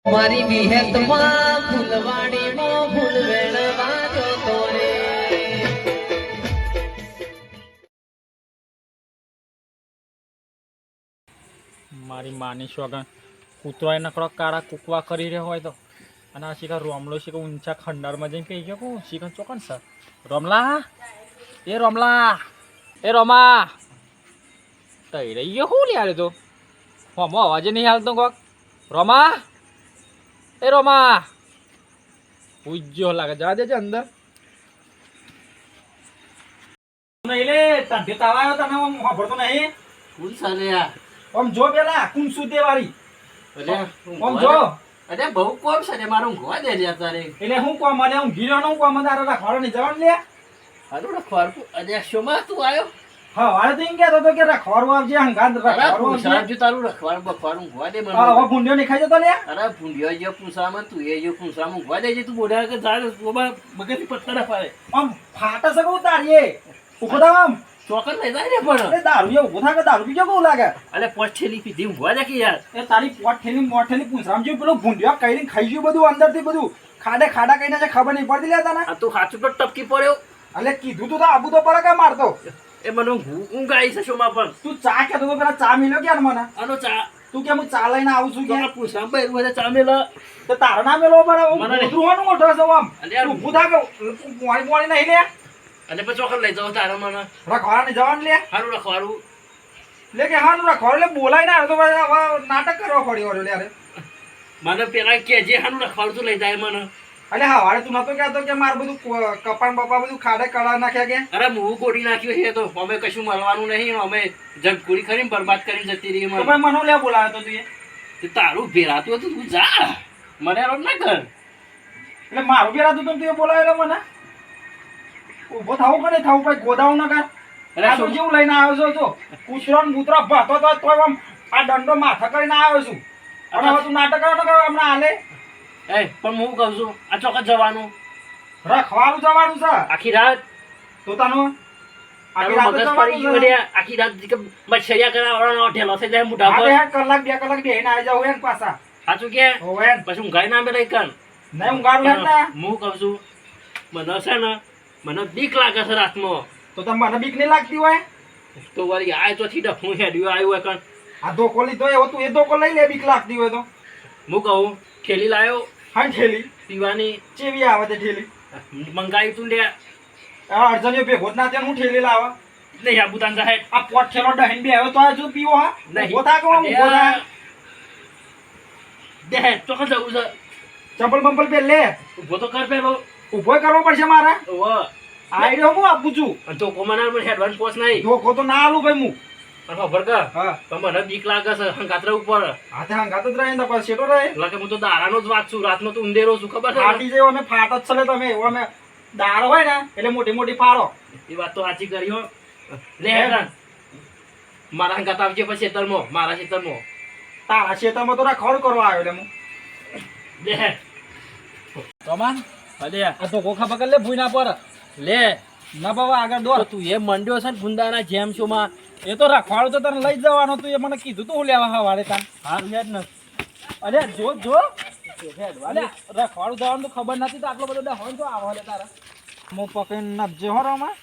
મારી વિહેતમાં ફૂલવાડીમાં ફૂલ વેણવા જતો રે. મારી માની સોગન કૂતરો એ નકડો કાળા કૂકવા કરી રહ્યો હોય તો અને આ શીખર રોમલો શીખર ઊંચા ખંડારમાં જઈને કહી ગયો કહું શીખર ચોકન સર રોમલા એ રોમા તઈ રહી ગયો શું લે તો હોમો અવાજે નહીં હાલતો કોક રોમા એ રોમા પૂજ્યો લાગે જવા દેજે અંદર નહીં લે તંતે તાવાયો તને ખબર નહીં ફૂલ સાલે આ આમ જો પેલા કુન સુતે વાળી અરે આમ જો અરે બહુ કોમ છે ને મારું ગોવા દે રે તારે એટલે હું કોમ મને હું ગીરો નું કોમ તારો રાખવાનો ની જવાન લે હારું રખવાડું અરે શોમાં તું આયો હા વાળે તો એમ કહેતો તો કે રાખવાનું આવજે હંગાત રાખવાનું આવજે સાહેબ તારું રખવાડ બખવાડું ગોવા દે મને હા હવે ભૂંડ્યો નહીં ખાઈ જતો લે અરે ભૂંડિયો જે પૂછામાં તું એ જે પૂછામાં ગોવા દે તું બોડા કે ઝાડ બોબા મગજથી પત્તા ના પાડે આમ ફાટા સકો ઉતારીએ ઉભો થાવ આમ ચોકર લઈ જાય ને પણ એ દારૂ એ ઉભો થા કે દારૂ પીજો કેવું લાગે અરે પોછેલી પીધી હું ગોવા દે કે યાર એ તારી પોટ ઠેલી મોઠેલી પૂછરામ જેવું પેલો ભૂંડ્યો કઈને ખાઈ ગયું બધું અંદરથી બધું ખાડા કઈને છે ખબર નહીં પડતી લે તને આ તું સાચું પર ટપકી પડ્યો એટલે કીધું તું તો આબુ તો પર કે મારતો એ મને ઊંઘ આવી છે શોમાં પણ તું ચા કહેતો તો પેલા ચા મિલ્યો ક્યાં મને આનો ચા તું કે હું ચા લઈને આવું છું કે પૂછામ ભાઈ રૂ ચા મેલા તો તારો નામ મેલો મને નહીં. ઉતરવાનું મોટો છે આમ અરે યાર. ઊભું થા કે પાણી નહીં લે અને પછી ચોકર લઈ જાવ તારા મને રખવાડા ને જવાનું લે સારું રખવાડું લે કે હાનું રખવાડું લે બોલાય ના તો હવે નાટક કરવા પડ્યો લે યાર મને પેલા કે જે સારું રખવાડું તું લઈ જાય મને અલે હા વાળે તું નતો કહેતો કે માર બધું કપાણ બપા બધું ખાડે કળા નાખ્યા કે અરે હું ગોળી નાખ્યું છે તો અમે કશું મળવાનું નહીં અમે જગકુડી કરીને બરબાદ કરીને જતી રહી તો મને ભાઈ મને લે બોલાવ્યો તો તું તે તારું ભેરાતું હતું તું જા મને રોજ ના કર એટલે મારું બેરાતું તું એ બોલાવેલો મને ઊભો થાવું કે નહીં થાવું ભાઈ ગોદાવું ના કર અરે આ તો શું? જેવું લઈને આવ્યો છો તો કૂતરો ને મૂતરો ભાતો તો તોય આમ આ દંડો માથા કરીને આવ્યો છું અને હવે તું નાટક કરો તો હમણાં હાલે એ પણ હું કહું છું આ ચોક્કસ જવાનું રખવાનું જવાનું છે આખી રાત તો તનું આખી તારું રાત મગજ પડી ગયું જવાનું રે. આખી રાત મચ્છરિયા કરાવવાનો ઢેલો થઈ જાય મોઢા પર છે કલાક 2 કલાક બેહીને આવી જાવ એન પાછા સાચું કે હોવે પછી હું ગાય ના મેળવી કર નહીં હું ગાડું હેડ ના હું કહું છું મને છે ને મને બીક લાગે છે રાતમાં તો તમને મને બીક નહીં લાગતી હોય તો વળી આ ચોથી ડફું હેડ્યું આવ્યું હોય કણ આ ધોકો લીધો એવો તું એ ધોકો લઈ લે બીક લાગતી હોય તો હું કહું ઠેલી લાયો હા ઠેલી પીવાની ચેવી આવે તે ઠેલી મંગાવી તું લે આ અડજણીઓ ભેગો જ ના થયા હું ઠેલી લાવા નહીં આ બુતાન જાહેર આ પોટ ઠેલો ડહીને બે આવ્યો તો આ જો પીવો હા નહીં. ઉભો થા કહું ઉભો થા દે ચોક્કસ જવું છે ચંપલ બંપલ પહેર લે ઉભો તો કર પેલો ઉભો કરવો પડશે મારે ઓહો આઈડિયો હું આપું છું અને તો કોમાના પણ હેડવાન પોસ નહીં ધોકો તો ના આલું ભાઈ હું અને ખબર કે હા તો મને બીક લાગે છે હંકાતરા ઉપર હાથે હંગાત જ રહે ને પછી શેટો રહે એટલે કે હું તો દારાનો જ વાત છું રાતનો તો ઊંધેરો છું ખબર છે ફાટી જેવો અમે ફાટ જ ચલે તમે એવો અમે દાળ હોય ને એટલે મોટી મોટી ફાળો એ વાત તો સાચી કરી હો લે હેડવાન મારા હંકાત આવજે પછી ખેતરમાં મારા ખેતરમાં તારા શેતામાં તો રખડ કરવા આવ્યો એટલે હું લે હેડ કમાન અલે આ તો કોખા પકડ લે ભૂઈ ના પર લે ના બાબા આગળ દોર તું એ મંડ્યો છે ને ગુંદાના જેમ છો માં એ તો રખવાડું તો તને લઈ જવાનો તું એ મને કીધું તું હું લેવા હવારે તાન હારું હેડ ને અરે જો અલે રખવાડું જવાનું તો ખબર નથી તો આટલો બધો દહન તો આવો લે તારા હું પકડીને નપજે હો રોમાં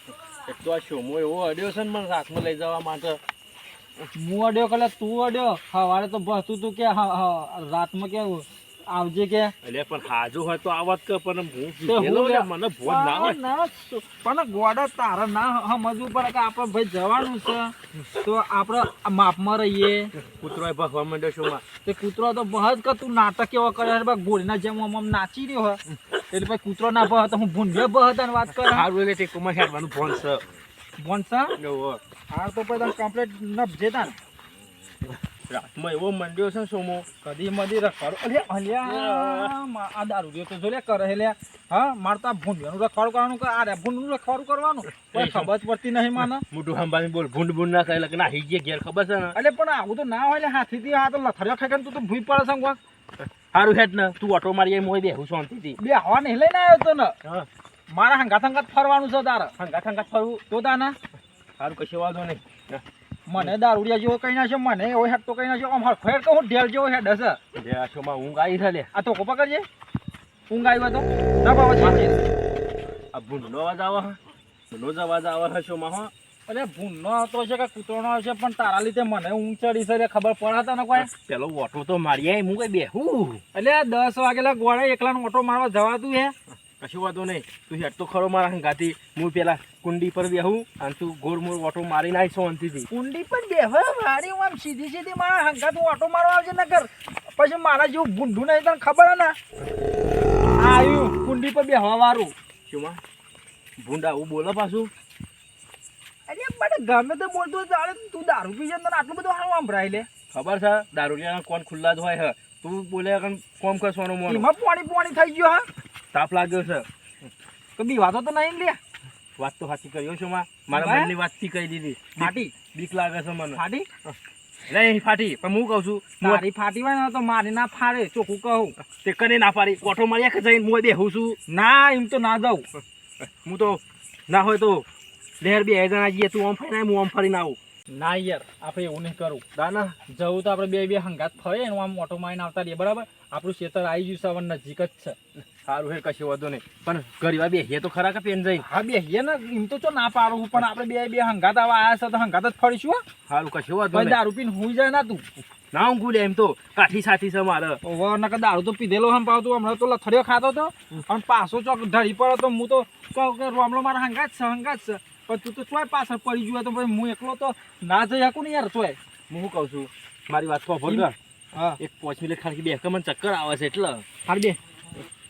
એક તો આ શોમો એવો અડ્યો છે ને મને રાતમાં લઈ જવા માટે હું અડ્યો કલે તું અડ્યો હવારે તો બસતું તું કે રાતમાં કેવું આવજે કે એટલે પણ હાજુ હોય તો આવત કે પણ હું તો હું કીધેલો લે- ને મને ભોજ ના હોય ના, પણ ગોડા તારા ના સમજવું પડે કે આપણે ભાઈ જવાનું છે તો આપણે આ માપમાં રહીએ કૂતરો ભગવા માંડ્યો શું માં તે કૂતરો તો બહજ કે તું નાટક એવો કરે છે ગોળીના જેમ આમ નાચી રહ્યો હોય એટલે ભાઈ કૂતરો ના બહ તો હું ભૂંડ્યો બહ તને વાત કરે હારું એટલે તે કુમાર હેડવાનું ફોન છે ભણસા એવો હાર તો પછી તને કમ્પ્લેટ નપજે તા ને રાતમાં એવો મંડ્યો છે ને સોમો કદી મદી રખવાડું અરે અલ્યા આ દારૂ રહ્યો તો જો લે કરે હે લે હા મારતા ભૂંડ્યાનું રખવાડું કરવાનું કે આ રે ભૂંડનું રખવાડું કરવાનું કોઈ ખબર જ પડતી નહીં મને મોટું સંભાળી બોલ ભૂંડ ભૂંડ ના કરે ના હઈ ગયા ઘેર ખબર છે ને અલે પણ આવું તો ના હોય લે હાથીથી આ તો લથડિયા ખાઈ તું તો ભૂઈ પડે છે કોક હારું હેડ ને તું ઓટો મારી મોય બેહું શાંતિથી બે હવા નહીં લઈને આવ્યો તો ને હા મારા હંગાત હંગાત ફરવાનું છે તારે હંગાત હંગાત ફરવું તો તાના હારું કશો વાંધો નહીં મને દારૂડિયા જેવો કઈ નાખ્યો, મને એવો હેડ તો કઈ નાખ્યો. આમ હરખો હેડ કહું ઢેલ જેવો હેડ હશે. લે આ શોમાં ઊંઘ આવી છે લે. આ તો કોપા કરજે. ઊંઘ આવ્યો તો ના બાબા છે. આ ભૂંડનો અવાજ આવે છે. ભૂંડનો જ અવાજ આવે છે શોમાં હો. અરે ભૂંડનો આવતો છે કે કૂતરોનો આવશે, પણ તારા લીધે મને ઊંઘ ચડી છે ખબર પડે તને કોઈ? પેલો ઓટો તો મારી આવી, હું કઈ બેહું. એટલે 10 વાગેલા ગોળે એકલાનો ઓટો મારવા જવાતું હે? કશું વાંધો નહીં, તું હેડ તો ખરો મારા હંગાથી. હું પેલા કુંડી પર બેહું અને તું ગોળ મોળ ઓટો મારી નાખ શાંતિથી. કુંડી પર બેહો મારી હું આમ સીધી સીધી મારા હંગાત ઓટો મારવા આવજે નકર પછી મારા જેવું ભૂંડું નહીં તને ખબર હે ને. આવ્યું કુંડી પર બેહવા વાળું. શોમાં ભૂંડ આવું બોલો પાછું? અરે મને ગમે તો બોલતો ચાલે, તું દારૂ પી જાય તને આટલું બધું હારું સંભળાય લે. ખબર છે દારૂડિયાના કોણ ખુલ્લા જ હોય છે. તું બોલે કોમ કરવાનો મોનો. એમાં પાણી થઈ ગયો હા? તાપ લાગ્યો છે તો બીવાતો તો નહીં લે. વાત તો સાચી કર્યો છો માં, મારા મનની વાતથી કહી દીધી. ફાટી બીક લાગે છે મને. ફાટી નહીં ફાટી, પણ હું કહું છું મારી ફાટી હોય ને તો મારી ના ફાડે, ચોખ્ખું કહું. તે કને ના પાડી ઓટો મારી આખે જઈને હું બેહું છું. ના એમ તો ના જાઉં. હું તો ના હોય તો લહેર બે જણા જઈએ, તું આમ ફરીને હું આમ ફરીને આવું. ના યાર આપણે એવું નહીં કરું. દાના જવું તો આપણે બે હંગાત ફરે ને આમ ઓટો મારીને આવતા રહીએ બરાબર. આપણું ખેતર આવી ગયું છે, હવે નજીક જ છે. સારું હે કશું વાંધો નહીં, પણ ઘડીવાર બેસીએ તો ખરા કે પેન જઈને. હા બેસીએ ને, એમ તો ના પાડું, પણ આપણે બે હંગાત આવા આવ્યા છે તો હંગાત જ ફરીશું. સારું કશું વાંધો ભાઈ નહીં. દારૂ પીને હુઈ જાય ના તું. ના ઊંઘું લે, એમ તો કાઠી સાથી છે મારે. ઓવર નકર દારૂ તો પીધેલો હમ પાવતું, હમણાં તો લથડીઓ ખાતો હતો અને પાછો ચોક ઢળી પડ્યો તો હું તો કહું કે રોમલો મારા હંગાત છે. પણ તું તો ચોય પાછળ પડી ગયો તો ભાઈ હું એકલો તો ના જઈ શકું ને યાર ચોય. હું શું કહું છું, મારી વાત તો ભર કર. હા એક 5 મિનિટ ખાલી બે મને ચક્કર આવે છે એટલે હાલ બે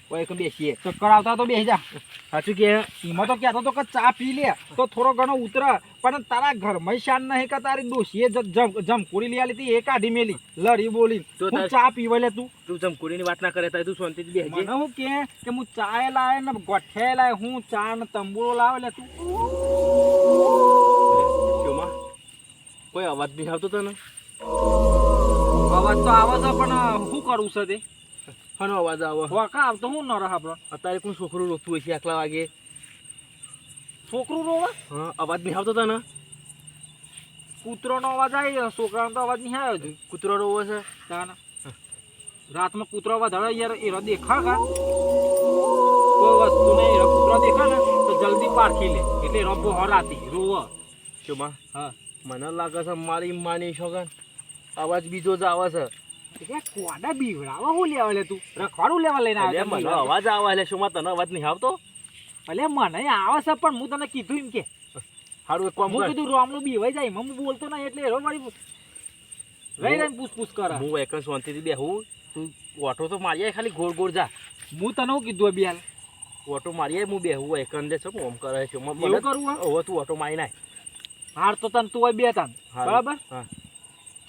કોઈ એક બેસીએ. ચક્કર આવતા તો બેસી જા. સાચું કે એમાં તો કહેતો તો કે ચા પી લે તો થોડો ઘણો ઉતરે, પણ તારા ઘરમાં શાન નહીં કે તારી ડોશીએ જમકુડી લઈ આલી હતી એ કાઢી મેલી લડી બોલી. તો હું ચા પીવા લે તું જમકુડીની વાત ના કરે તો તું શાંતિથી બેસજે. મને હું કે હું ચા લાવે ને ગોઠિયા લાવે, હું ચા ને તંબુરો લાવે લે તું. શોમાં કોઈ અવાજ નહીં આવતો તને? અવાજ તો આવે છે પણ શું કરું છે તે? શાનો અવાજ આવે? વાકા આવતો હું ન રહ આપણો. અત્યારે કોણ છોકરું રોતું હશે આટલા વાગે? છોકરું રોવે? હા અવાજ નહીં આવતો તને? કૂતરોનો અવાજ આવી, છોકરાનો તો અવાજ નહીં આવ્યો હજુ. કૂતરો રોવો છે? તાને રાતમાં કૂતરો વધારે યાર એરો દેખા કા કોઈ વસ્તુ નહીં, એરો કૂતરો દેખા ને તો જલ્દી પારખી લે એટલે એરો બહુ રાતી રોવે. શોમાં હા મને લાગે છે મારી માની છોકરા અવાજ બીજો જ આવે છે. એટલે કોડા બીવડાવા હું લેવા લે તું? રખવાડું લેવા લઈને અલ્યા, આવે મને અવાજ આવે એટલે શોમાં તને અવાજ નહીં આવતો? એટલે મને આવે છે પણ હું તને કીધું એમ કે સારું એક કામ હું કર, કીધું રોમનું બીવાઈ જાય હું બોલતો નહીં એટલે એરો મારી રહી રહીને પૂછ કરે. હું એક શાંતિથી બેહું, તું ઓટો તો મારી આય, ખાલી ગોળ ગોળ જા. હું તને શું કીધું બિયાલ ઓટો મારી આય, હું બેહું એક અંદર છે ઓમ કરે છે. એવું કરવું હા? હવે તું ઓટો મારી નાખ. હાર તો તને તું હોય બે તાન બરાબર. હા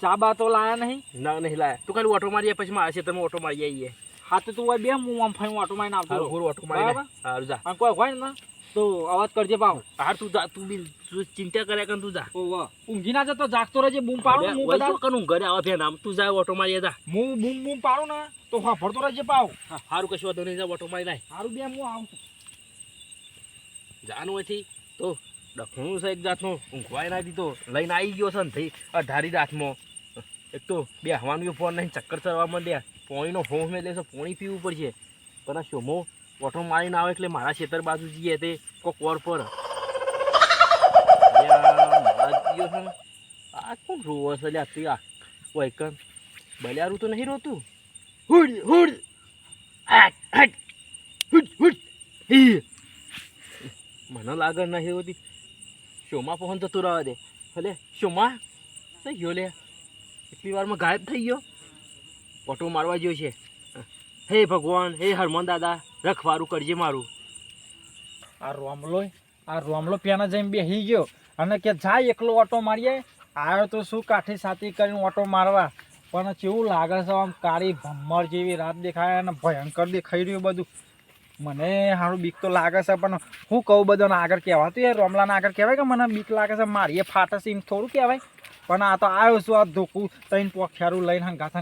ચા બા તો લાયા નહીં? ના નહીં લાયા, તું ખાલી ઓટો મારી આય, પછી મારા છે તમે ઓટો મારી આવીએ. હા તો તું હોય બે હું આમ ફાઈ ઓટો મારીને આવતો રહું. ગોળ ઓટો મારી બરાબર. નાખ. સારું જા. અને કોઈ હોય ને તો અવાજ કરજે પાવ. હાર તું જા, તું બી તું ચિંતા કર્યા કર, તું જા. ઓવા ઊંઘી ના જતો જાગતો રહેજે, બૂમ પાડું હું બધા કનું ઘરે આવે ફેન આમ, તું જા ઓટો મારી જા. હું બૂમ પાડું ને તો ફરતો રહેજે પાવ. સારું કશું વાંધો નહીં, જા ઓટો મારી નાખ. સારું બે હું આવું છું. જાનું હોયથી તો ડખણું છે એક જાતનું, ઊંઘવાય ના દીધો લઈને આવી ગયો છે ને થઈ અઢારી રાતમાં. એક તો બે હવાનું ફોન નહીં, ચક્કર ચડવા માંડ્યા. પોણીનો હોમ મેં લેશે, પોણી પીવું પડશે. પણ આ શોમો ઓટો મારીને આવે એટલે મારા ખેતર બાજુ જઈએ તે કોક વર પર આ કોણ રોવો છે લ્યા? તું આ વૈકન બલ્યારું તો નહીં રોતું? હુડ હુડ હાટ હાટ હુડ હુડ હી. મને લાગે નહીં હોતી શોમાં પહોંચ જતું રહેવા દે. ભલે શોમાં થઈ ગયો લે, એટલી વારમાં ગાયબ થઈ ગયો. ઓટો મારવા ગયો છે. હે ભગવાન, હે હરમન દાદા, રખવારું કરજે મારું. આ રોમલો પેના જઈને બેસી ગયો અને કે જાય એકલો ઓટો મારીએ. આવ્યો તો શું કાઠી સાથી કરીને ઓટો મારવા, પણ કેવું લાગે છે આમ કાળી ભમ્મર જેવી રાત દેખાય અને ભયંકર દેખાઈ રહ્યું બધું. મને સારું બીક તો લાગે છે, પણ હું કહું બધાને આગળ કહેવાતું યાર, રોમલાને આગળ કહેવાય કે મને બીક લાગે છે મારી એ ફાટે છે એમ થોડું કહેવાય. પણ આ તો આવ્યો છું આ ધોકું તઈને પોખ્યારું લઈને હંગાત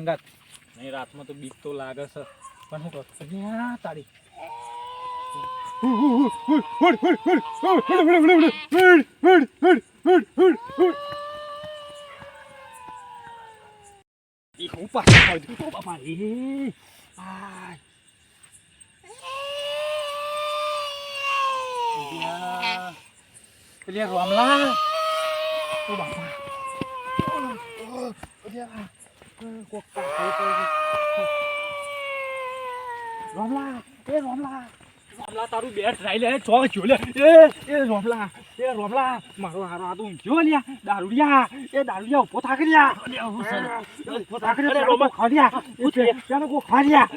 નહીં. રાતમાં તો બીક તો લાગે છે પણ શું કહું તારી એ હું પાછો ખાઈ દઉં. ઓ બાપા રે આય પેલી રોમલા ઓ બાપા રોમલા રોમલા તારું બેટ રાઈ લે ચો જો લે એ રોમલા મારો હારો આ તો ઊંઘ્યો લ્યા દારૂડિયા એ દારૂડિયા ઉભો થાક લ્યા ઉભો થાક રે રોમા ખાડિયા ચાલો કો ખાડિયા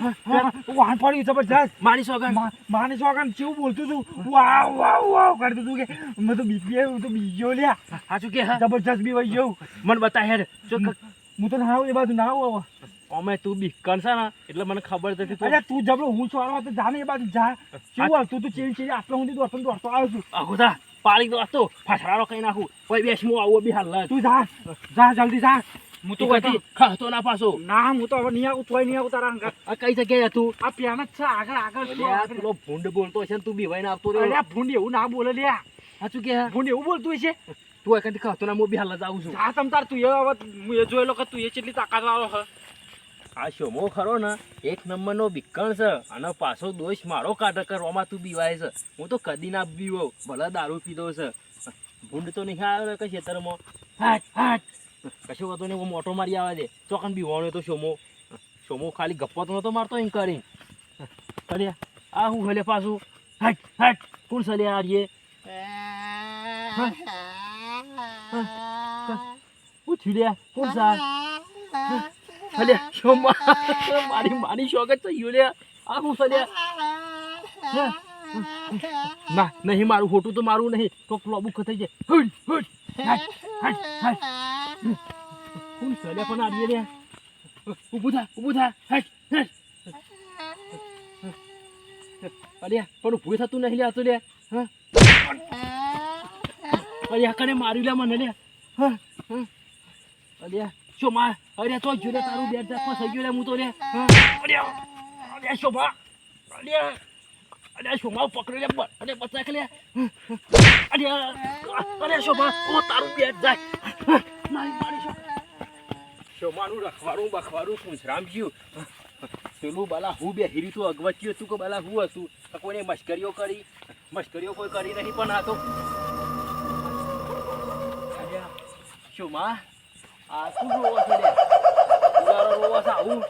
વાહન પડી જબરજસ્ત મારી સોગન માને સોગન કેવું બોલતું તું વાવ વાવ વાવ કરતું તું કે મેં તો બીજો લ્યા સાચું કે જબરજસ્ત બી વઈ ગયો મને બતા હેડ જો હું તો ના એ બાજુ ના આવું અમે તું બીકણ છે ને એટલે મને ખબર નથી તું અરે તું જબરો હું છો તો જાને એ બાજુ જા કેવું તું તો ચેવી આટલો સુધી દોડતો આવ્યો છું આખું પાળી દો તો ફાસરારો કઈ નાખું કોઈ બેસમું આવો બી હાલ તું જા જલ્દી જા હું તો કદી ખાતો ના પાછો ના હું તો હવે નહીં આવું તોય નહીં આવું તારા અંગત આ કઈ જગ્યાએ હતું આ પ્યાન જ છે આગળ પેલો ભૂંડ બોલતો છે ને તું બીવાઈને આવતો રહ્યો અરે ભૂંડ એવું ના બોલે લ્યા સાચું કે ભૂંડ એવું બોલતું છે તું કદી ખાતો ના હું બી હાલ જ આવું છું જા તમ તાર તું એ હવે હું એ જોયેલો કે તું એ કેટલી તાકાત વાળો હ આ શોમો ખરો ને એક નંબરનો બીકણ છે અને પાછો દોષ મારો કાઢે કરવામાં તું બીવાય છે હું તો કદી ના બીવો ભલે દારૂ પીધો છે ભૂંડ તો નહીં આવે કે ખેતરમાં હાટ કશું વાતો નહીં મોટો મારી આવે છે ચોકન બીવાનો તો શોમો ખાલી ગપ્પો તો નતો મારતો એમ કરી અરે આ હું હલે પાછું હટ કોણ સલે આ રે હું છીડ્યા કોણ સા અલે શોમા મારી શોગત તો યુલે આ હું સલે ના નહીં મારું ખોટું તો મારું નહીં તો લોબુ ખતાઈ જાય હુડ હટ કોણ સલે પણ આવીએ રે ઊભું થા હટ અરે પણ ઊભું થતું નહીં લે તું લે હા અરે કને માર્યું લે મને લે હા અરે શોમા અરે તો જોડે તારું બેટ ફસાઈ ગયું લે હું તો લે અરે શોમા અરે શોમા પકડી લે અરે બચા લે અરે શોમા ઓ તારું બેટ જાય મારી શોમાનું રખવાડું બખવાડું પૂંછરામ જ્યું પેલું બાલા હું બે હીરી તું અગવચ્યું હતું કે બાલા હું હતું કોઈને મશ્કરીઓ કોઈ કરી નહીં પણ આ તો શોમા આ શું રોવો છે લે ઉલારો રોવો છે આવું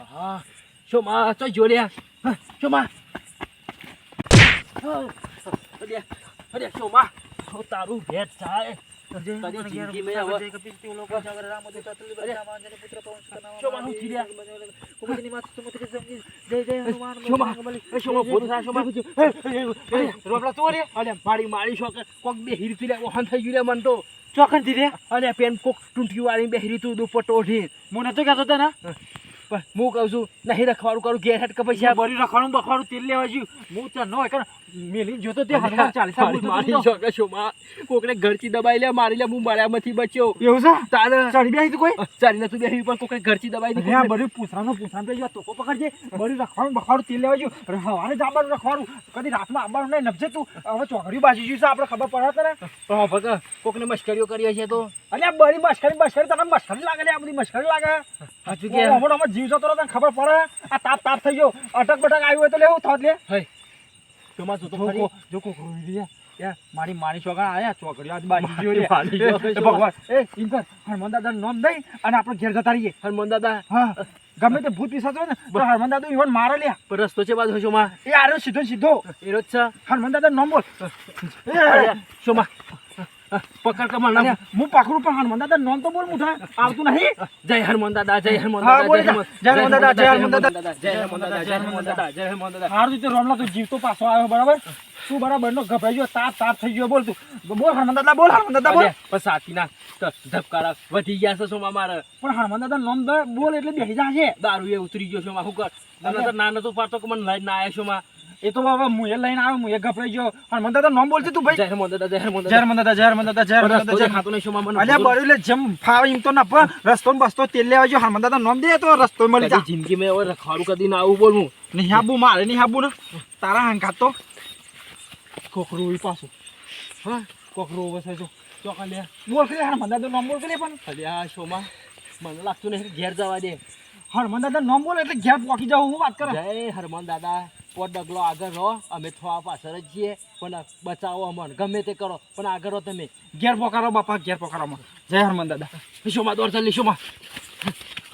હા શોમા તો જોડ્યા શોમા અરે શોમા તારું ભેટ થાય જિંદગી મેં હવે મારી શોખ કોક બે હીરતી લે વહન થઈ ગયું લે મન તો ચોકન થી રે અને પેન કોક ટૂંટી વાળી બે હીરી તું દુપટ્ટો ઓઢી મને તો કહેતો હતા ને હું કહું છું નહીં રખવાડું કરું ઘેર હેઠ કે પૈસા બરી રખવાનું બખવાનું તેલ લેવા જ્યું હું તો ન હોય મેલી જોતો તે હનુમાન ચાલીસા મારી શોખ શોમાં કોકને ઘરથી દબાઈ લે મારી લે હું માર્યામાંથી બચ્યો એવું છે તારે ચડી બેસી તું કોઈ ચાલી લે તું બેસી પણ કોકને ઘરથી દબાઈ દે બરી પૂછવાનું પે તોકો પકડજે બરી રખવાનું બખવાનું તેલ લેવા જ્યું હવારે જ આવવાનું રખવાનું કદી રાતમાં આવવાનું નહીં નબજે તું હવે ચોકડી બાજી જ્યું છે આપણે ખબર પડે તને ભગત કોકને મશ્કરીઓ કરી હશે તો અલ્યા બરી મશ્કરી તને મશ્કરી લાગે લે આ બધી મશ્કરી લાગે સાચું કે હમણાં જીવ જતો તને ખબર પડે આ તાપ થઈ ગયો અટક બટક આવ્યું હોય તો લેવું થોત લે શોમા જોતો જો કોક રોઈ રહ્યા મારી છોકરા આયા ચોકડી આજ બાજી ગયો રે ભગવાન એ ઇન્કર હનુમાન દાદા નામ દઈ અને આપણે ઘેર જતા રહીએ હનુમાન દાદા હા ગમે તે ભૂત પિશાચ હોય ને તો હનુમાન દાદા ઈવન મારે લે પણ રસ્તો છે બાજુ શોમા એ આરો સીધો એરો જ છે હનુમાન દાદા નામ બોલ શોમા પકડ કમર ના હું પકડું પણ હનુમાન દાદા નામ તો બોલ મુઠા આવતું નહીં જય હનુમાન દાદા જય હનુમાન હા, બોલ દાદા જય હનુમાન દાદા, જય હનુમાન દાદા. જય હનુમાન દાદા જય હનુમાન દાદા જય હનુમાન દાદા હારું રીતે રોમલા તું જીવતો પાછો આવ્યો બરાબર તું બરાબર નો ગભરાઈ ગયો તાપ થઈ ગયો બોલ તું બોલ હનુમાન દાદા બોલ પણ સાચીના ધબકારા વધી ગયા છે શોમા મારે પણ હનુમાન દાદા નામ બોલ એટલે બેસી જાશે દારૂ એ ઉતરી ગયો શોમા હું કર મને તો ના નતો પાડતો કે મને લઈને ના આવ્યો શોમા એ તો હવે હું એ લઈને આવ્યો હું એ ગભરાઈ ગયો હનુમાન દાદા નામ બોલશે તું ભાઈ જય હનુમાન દાદા જય હનુમાન જય હનુમાન દાદા જય હનુમાન દાદા જય હનુમાન દાદા ખાતો નહીં શોમા મને અલ્યા બળ્યું એટલે જેમ ફાવે એમ તો ના પણ રસ્તો ને બસ્તો તેલ લેવા જો હનુમાન દાદા નામ દે તો રસ્તો મળી જાય જિંદગી મેં હવે રખવાડું કદી ના આવું બોલવું નહીં આબુ મારે નહીં આબુ ને તારા હંકાત તો કોકરું ઈ પાછું કોકરું વસે જો ચોકા લે બોલ કે હનુમાન દાદા નામ બોલ કે પણ અલ્યા શોમા મને લાગતું નહીં કે ઘેર જવા દે. હરમન દાદા નામ બોલે એટલે ઘેર પોકી જાવ હું વાત કરે જય હરમન દાદા. પોટ ડગલો આગળ રહો, અમે થોડા પાછળ જ છીએ, પણ બચાવો અમને ગમે તે કરો, પણ આગળ રહો તમે. ઘેર પોકારો બાપા ઘેર પોકારો જય હરમન દાદા લીશોમાં દોડ ચાલ લીશોમાં.